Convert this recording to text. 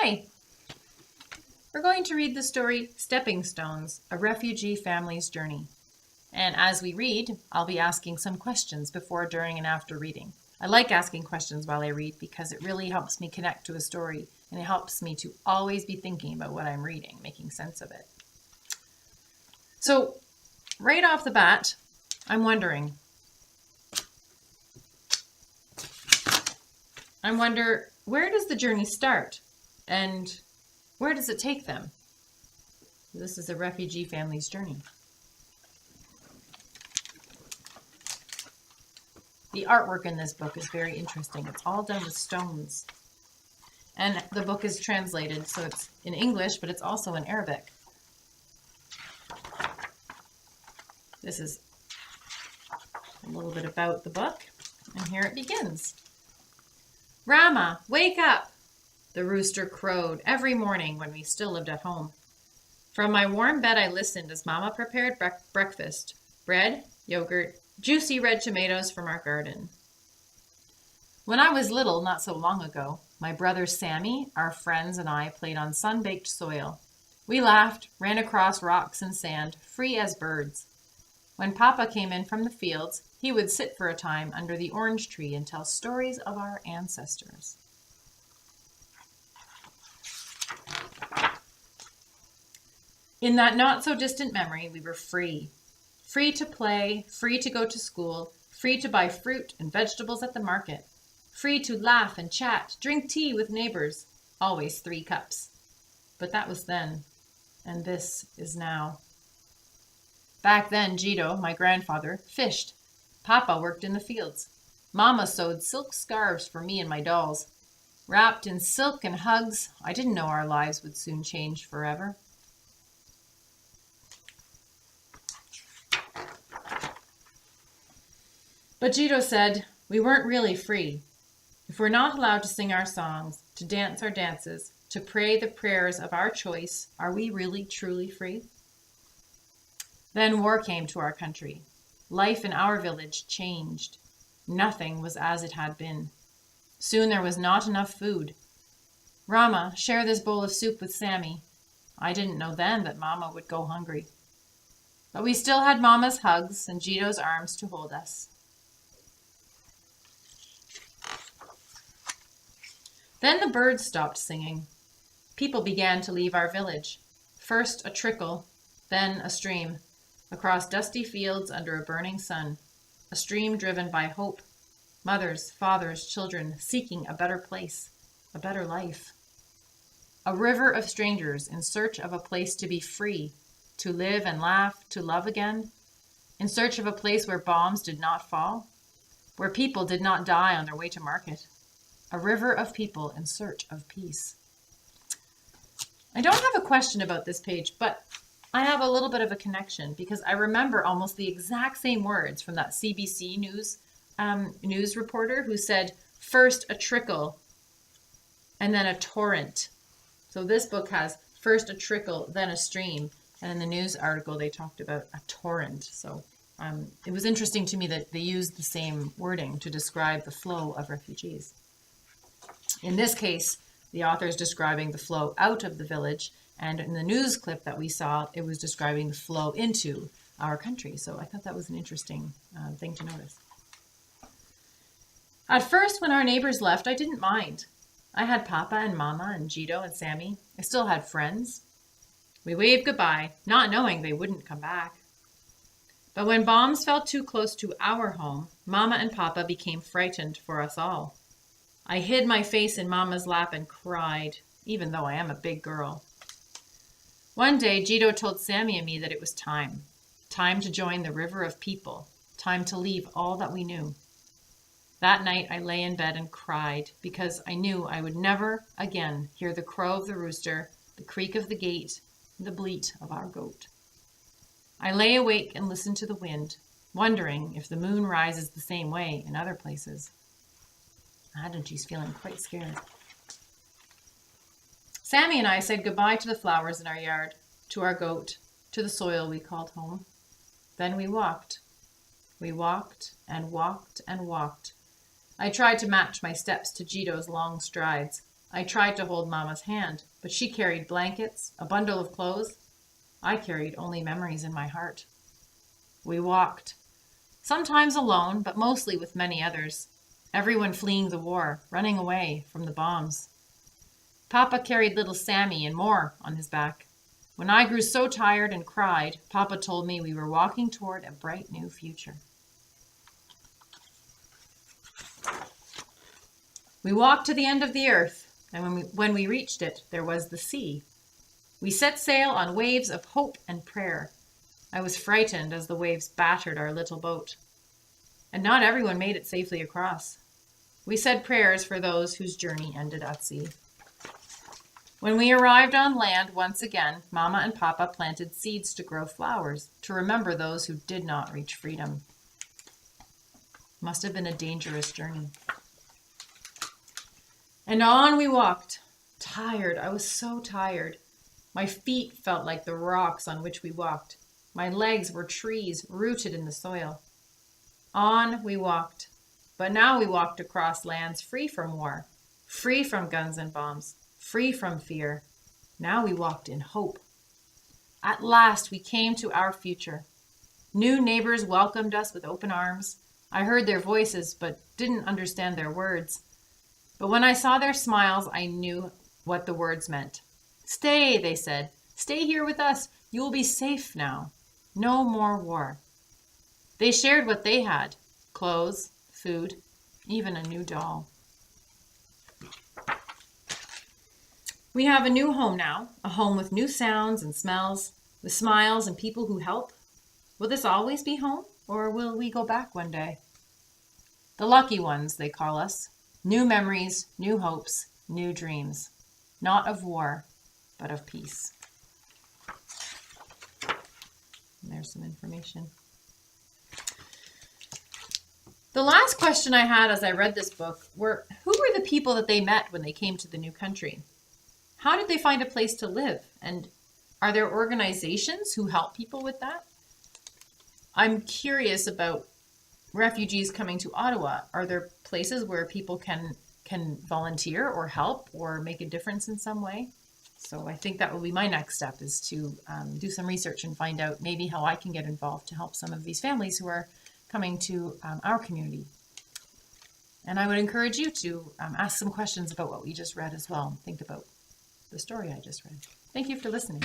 Hi! We're going to read the story Stepping Stones, A Refugee Family's Journey. And as we read, I'll be asking some questions before, during, and after reading. I like asking questions while I read because it really helps me connect to a story and it helps me to always be thinking about what I'm reading, making sense of it. So, right off the bat, I'm wondering, where does the journey start and where does it take them? This is a refugee family's journey. The artwork in this book is very interesting. It's all done with stones. And the book is translated, so it's in English, but it's also in Arabic. This is a little bit about the book, and here it begins. Rama, wake up! The rooster crowed every morning when we still lived at home. From my warm bed I listened as Mama prepared breakfast. Bread, yogurt, juicy red tomatoes from our garden. When I was little, not so long ago, my brother Sammy, our friends, and I played on sun-baked soil. We laughed, ran across rocks and sand, free as birds. When Papa came in from the fields, he would sit for a time under the orange tree and tell stories of our ancestors. In that not-so-distant memory, we were free. Free to play, free to go to school, free to buy fruit and vegetables at the market, free to laugh and chat, drink tea with neighbors, always 3 cups. But that was then, and this is now. Back then, Gito, my grandfather, fished. Papa worked in the fields. Mama sewed silk scarves for me and my dolls. Wrapped in silk and hugs, I didn't know our lives would soon change forever. But Gito said, we weren't really free. If we're not allowed to sing our songs, to dance our dances, to pray the prayers of our choice, are we really truly free? Then war came to our country. Life in our village changed. Nothing was as it had been. Soon there was not enough food. Rama, share this bowl of soup with Sammy. I didn't know then that Mama would go hungry. But we still had Mama's hugs and Gito's arms to hold us. Then the birds stopped singing. People began to leave our village. First a trickle, then a stream, across dusty fields under a burning sun, a stream driven by hope, mothers, fathers, children, seeking a better place, a better life. A river of strangers in search of a place to be free, to live and laugh, to love again, in search of a place where bombs did not fall, where people did not die on their way to market. A river of people in search of peace. I don't have a question about this page, but I have a little bit of a connection because I remember almost the exact same words from that CBC news reporter who said, first a trickle and then a torrent. So this book has first a trickle, then a stream. And in the news article, they talked about a torrent. So it was interesting to me that they used the same wording to describe the flow of refugees. In this case, the author is describing the flow out of the village, and in the news clip that we saw, it was describing the flow into our country. So I thought that was an interesting thing to notice. At first, when our neighbors left, I didn't mind. I had Papa and Mama and Gito and Sammy. I still had friends. We waved goodbye, not knowing they wouldn't come back. But when bombs fell too close to our home, Mama and Papa became frightened for us all. I hid my face in Mama's lap and cried, even though I am a big girl. One day, Gito told Sammy and me that it was time. Time to join the river of people. Time to leave all that we knew. That night, I lay in bed and cried because I knew I would never again hear the crow of the rooster, the creak of the gate, and the bleat of our goat. I lay awake and listened to the wind, wondering if the moon rises the same way in other places. And she's feeling quite scared. Sammy and I said goodbye to the flowers in our yard, to our goat, to the soil we called home. Then we walked. We walked and walked and walked. I tried to match my steps to Gito's long strides. I tried to hold Mama's hand, but she carried blankets, a bundle of clothes. I carried only memories in my heart. We walked, sometimes alone, but mostly with many others. Everyone fleeing the war, running away from the bombs. Papa carried little Sammy and more on his back. When I grew so tired and cried, Papa told me we were walking toward a bright new future. We walked to the end of the earth, and when we reached it, there was the sea. We set sail on waves of hope and prayer. I was frightened as the waves battered our little boat. And not everyone made it safely across. We said prayers for those whose journey ended at sea. When we arrived on land once again, Mama and Papa planted seeds to grow flowers, to remember those who did not reach freedom. Must have been a dangerous journey. And on we walked. Tired. I was so tired. My feet felt like the rocks on which we walked. My legs were trees rooted in the soil. On we walked. But now we walked across lands free from war, free from guns and bombs, free from fear. Now we walked in hope. At last we came to our future. New neighbors welcomed us with open arms. I heard their voices but didn't understand their words. But when I saw their smiles, I knew what the words meant. Stay, they said. Stay here with us. You will be safe now. No more war. They shared what they had. Clothes, food, even a new doll. We have a new home now. A home with new sounds and smells, with smiles and people who help. Will this always be home, or will we go back one day? The lucky ones, they call us. New memories, new hopes, new dreams. Not of war, but of peace. And there's some information. The last question I had as I read this book were, who were the people that they met when they came to the new country? How did they find a place to live? And are there organizations who help people with that? I'm curious about refugees coming to Ottawa. Are there places where people can volunteer or help or make a difference in some way? So I think that will be my next step, is to do some research and find out maybe how I can get involved to help some of these families who are coming to our community. And I would encourage you to ask some questions about what we just read as well. Think about the story I just read. Thank you for listening.